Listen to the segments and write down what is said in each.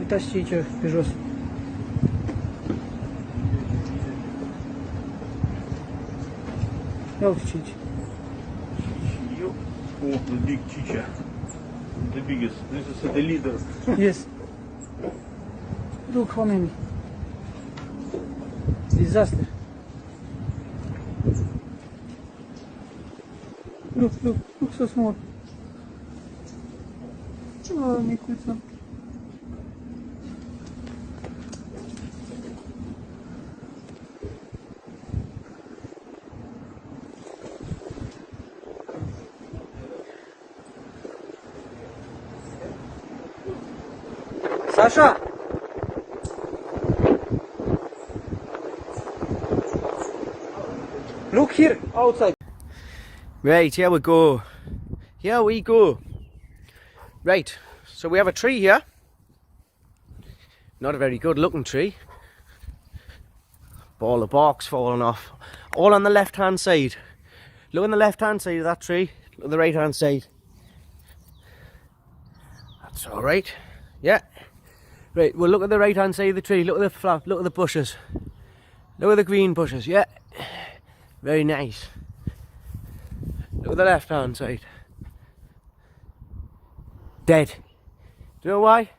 Вытащите вперед. Help Chicha. Oh, the big chicha. The biggest. This is the leader. Yes. Look how many. Disaster. Look so small. Oh, make some. Sasha! Look here, outside. Right, here we go. Here we go. Right, so we have a tree here. Not a very good looking tree. Ball of bark's falling off. All on the left hand side. Look on the left hand side of that tree. Look on the right hand side. That's alright. Yeah. Right, well look at the right hand side of the tree. Look at the flower. Look at the bushes. Look at the green bushes. Yeah. Very nice. Look at the left hand side. Dead. Do you know why?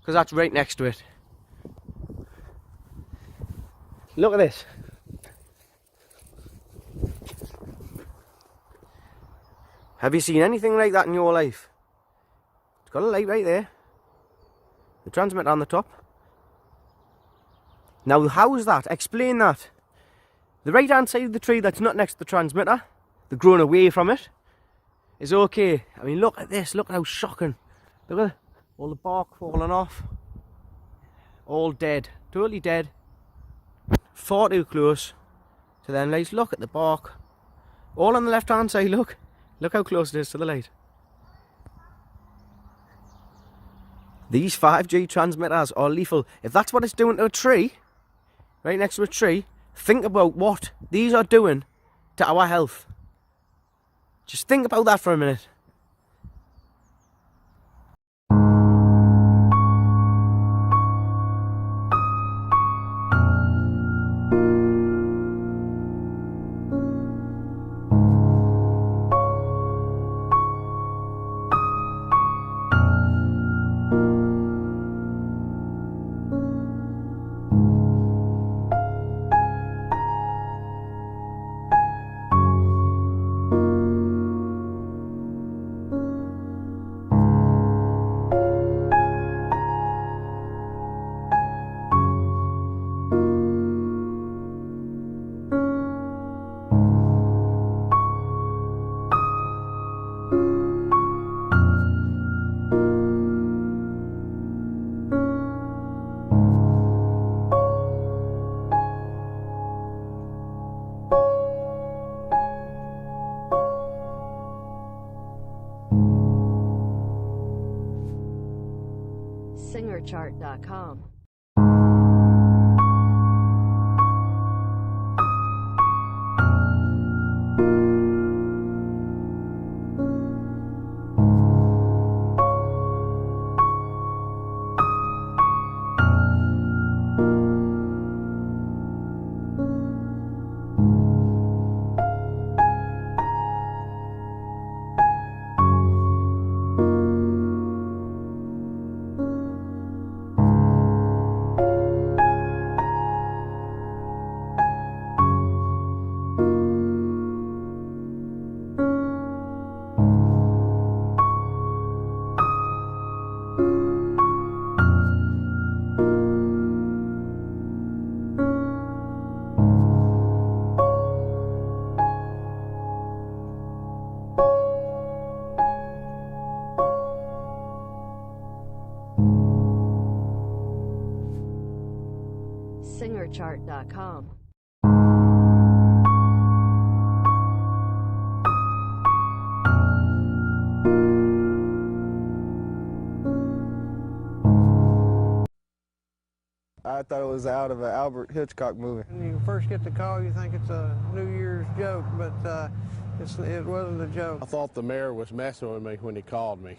Because that's right next to it. Look at this. Have you seen anything like that in your life? It's got a light right there. The transmitter on the top. Now how is that? Explain that. The right hand side of the tree that's not next to the transmitter, the growing away from it, is okay. I mean look at this, look at how shocking. Look at all the bark falling off. All dead, totally dead. Far too close to them lights. Look at the bark. All on the left hand side, look. Look how close it is to the light. These 5G transmitters are lethal. If that's what it's doing to a tree, right next to a tree, think about what these are doing to our health. Just think about that for a minute. SingerChart.com. SingerChart.com. I thought it was out of an Albert Hitchcock movie. When you first get the call, you think it's a New Year's joke, but it wasn't a joke. I thought the mayor was messing with me when he called me.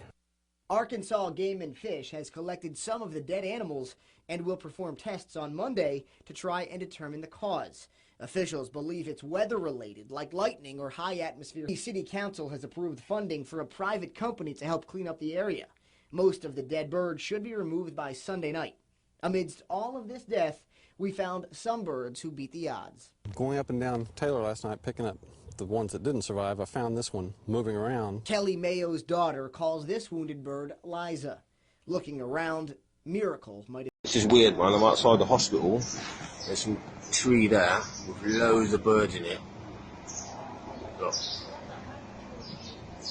Arkansas Game and Fish has collected some of the dead animals and will perform tests on Monday to try and determine the cause. Officials believe it's weather-related, like lightning or high atmosphere. The city council has approved funding for a private company to help clean up the area. Most of the dead birds should be removed by Sunday night. Amidst all of this death, we found some birds who beat the odds. Going up and down Taylor last night, picking up the ones that didn't survive, I found this one moving around. Kelly Mayo's daughter calls this wounded bird Liza. Looking around, miracles might have... This is weird, man. I'm outside the hospital. There's some tree there with loads of birds in it. Look.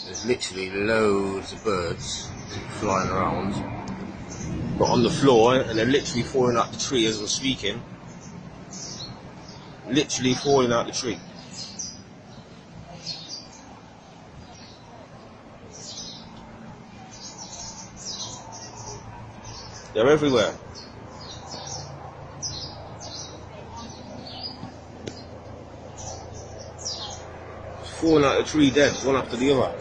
There's literally loads of birds flying around. But on the floor, and they're literally falling out the tree as I'm speaking. Literally falling out the tree. They're everywhere. Falling out the tree dead, one after the other.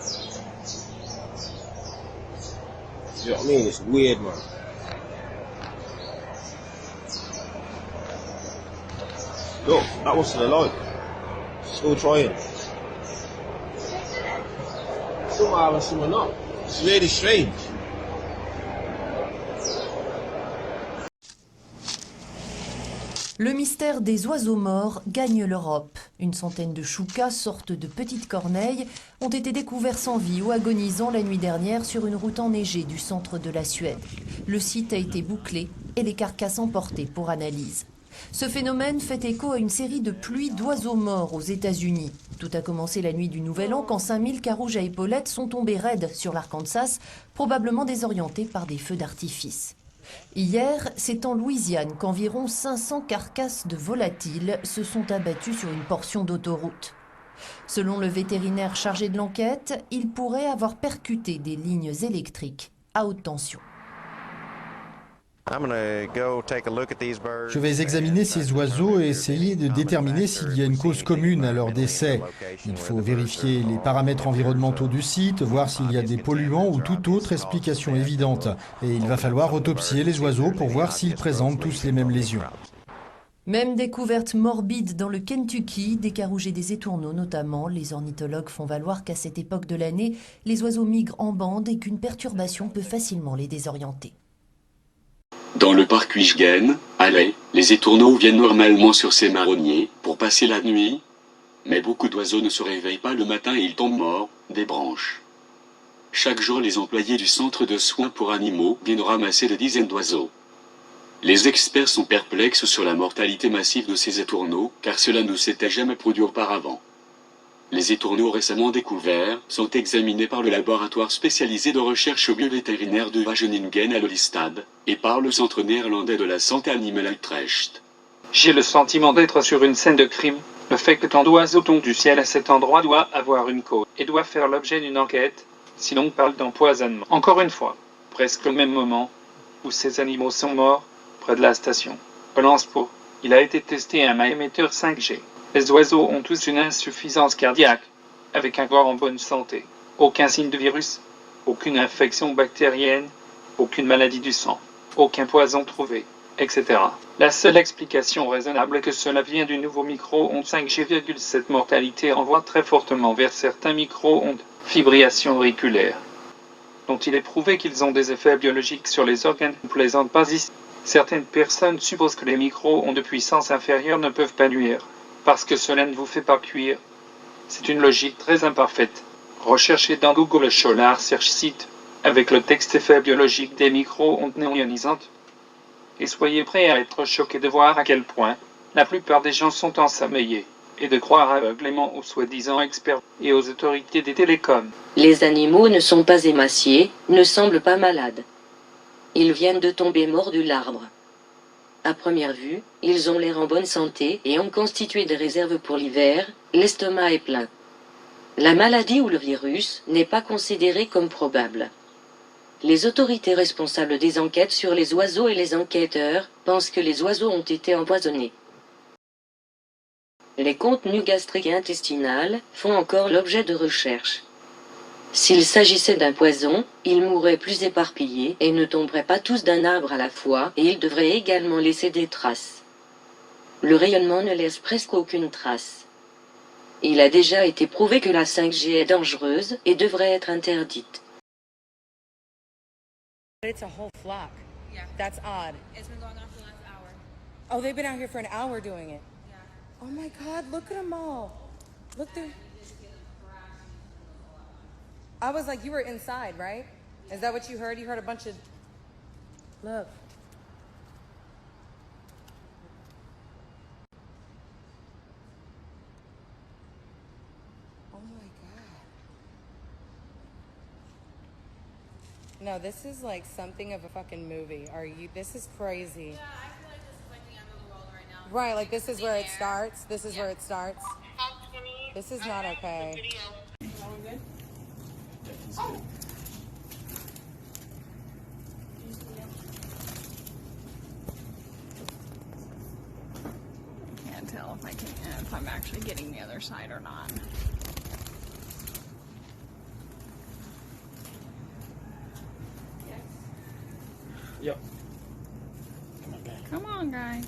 You know what I mean? It's weird, man. Look, that was still alive. Still trying. Somehow or somehow not. It's really strange. Le mystère des oiseaux morts gagne l'Europe. Une centaine de choucas, sortes de petites corneilles, ont été découverts sans vie ou agonisant la nuit dernière sur une route enneigée du centre de la Suède. Le site a été bouclé et les carcasses emportées pour analyse. Ce phénomène fait écho à une série de pluies d'oiseaux morts aux États-Unis. Tout a commencé la nuit du Nouvel An quand 5000 carouges à épaulettes sont tombés raides sur l'Arkansas, probablement désorientés par des feux d'artifice. Hier, c'est en Louisiane qu'environ 500 carcasses de volatiles se sont abattues sur une portion d'autoroute. Selon le vétérinaire chargé de l'enquête, il pourrait avoir percuté des lignes électriques à haute tension. Je vais examiner ces oiseaux et essayer de déterminer s'il y a une cause commune à leur décès. Il faut vérifier les paramètres environnementaux du site, voir s'il y a des polluants ou toute autre explication évidente. Et il va falloir autopsier les oiseaux pour voir s'ils présentent tous les mêmes lésions. Même découverte morbide dans le Kentucky, des carouges et des étourneaux notamment. Les ornithologues font valoir qu'à cette époque de l'année, les oiseaux migrent en bande et qu'une perturbation peut facilement les désorienter. Dans le parc Huichgen, à Ley, les étourneaux viennent normalement sur ces marronniers pour passer la nuit. Mais beaucoup d'oiseaux ne se réveillent pas le matin et ils tombent morts des branches. Chaque jour, les employés du centre de soins pour animaux viennent ramasser des dizaines d'oiseaux. Les experts sont perplexes sur la mortalité massive de ces étourneaux, car cela ne s'était jamais produit auparavant. Les étourneaux récemment découverts sont examinés par le laboratoire spécialisé de recherche biovétérinaire de Wageningen à Lelystad et par le centre néerlandais de la santé animale à Utrecht. J'ai le sentiment d'être sur une scène de crime. Le fait que tant d'oiseaux tombent du ciel à cet endroit doit avoir une cause et doit faire l'objet d'une enquête, si l'on parle d'empoisonnement. Encore une fois, presque au même moment où ces animaux sont morts, près de la station Polanspo, il a été testé un émetteur 5G. Les oiseaux ont tous une insuffisance cardiaque, avec un corps en bonne santé. Aucun signe de virus, aucune infection bactérienne, aucune maladie du sang, aucun poison trouvé, etc. La seule explication raisonnable est que cela vient du nouveau micro-ondes 5G. Cette mortalité renvoie très fortement vers certains micro-ondes, fibrillation auriculaire, dont il est prouvé qu'ils ont des effets biologiques sur les organes. Ne plaisante pas ici. Certaines personnes supposent que les micro-ondes de puissance inférieure ne peuvent pas nuire, parce que cela ne vous fait pas cuire. C'est une logique très imparfaite. Recherchez dans Google Scholar Search Site, avec le texte effet biologique des micro-ondes non ionisantes. Et soyez prêts à être choqués de voir à quel point la plupart des gens sont ensommeillés, et de croire aveuglément aux soi-disant experts et aux autorités des télécoms. Les animaux ne sont pas émaciés, ne semblent pas malades. Ils viennent de tomber morts de l'arbre. À première vue, ils ont l'air en bonne santé et ont constitué des réserves pour l'hiver, l'estomac est plein. La maladie ou le virus n'est pas considéré comme probable. Les autorités responsables des enquêtes sur les oiseaux et les enquêteurs pensent que les oiseaux ont été empoisonnés. Les contenus gastriques et intestinales font encore l'objet de recherches. S'il s'agissait d'un poison, ils mourraient plus éparpillés et ne tomberaient pas tous d'un arbre à la fois, et ils devraient également laisser des traces. Le rayonnement ne laisse presque aucune trace. Il a déjà été prouvé que la 5G est dangereuse et devrait être interdite. It's a whole flock. Yeah. That's odd. It's been going on for the last hour. Oh, they've been out here for an hour doing it. Yeah. Oh my God, look at them all. Look there. I was like, you were inside, right? Is that what you heard? You heard a bunch of... Look. Oh my God. No, this is like something of a fucking movie. Are you... This is crazy. Yeah, I feel like this is like the end of the world right now. Right, like this is where it starts. This is where it starts. This is not okay. Can't tell if I'm actually getting the other side or not. Yep. Come on, guys.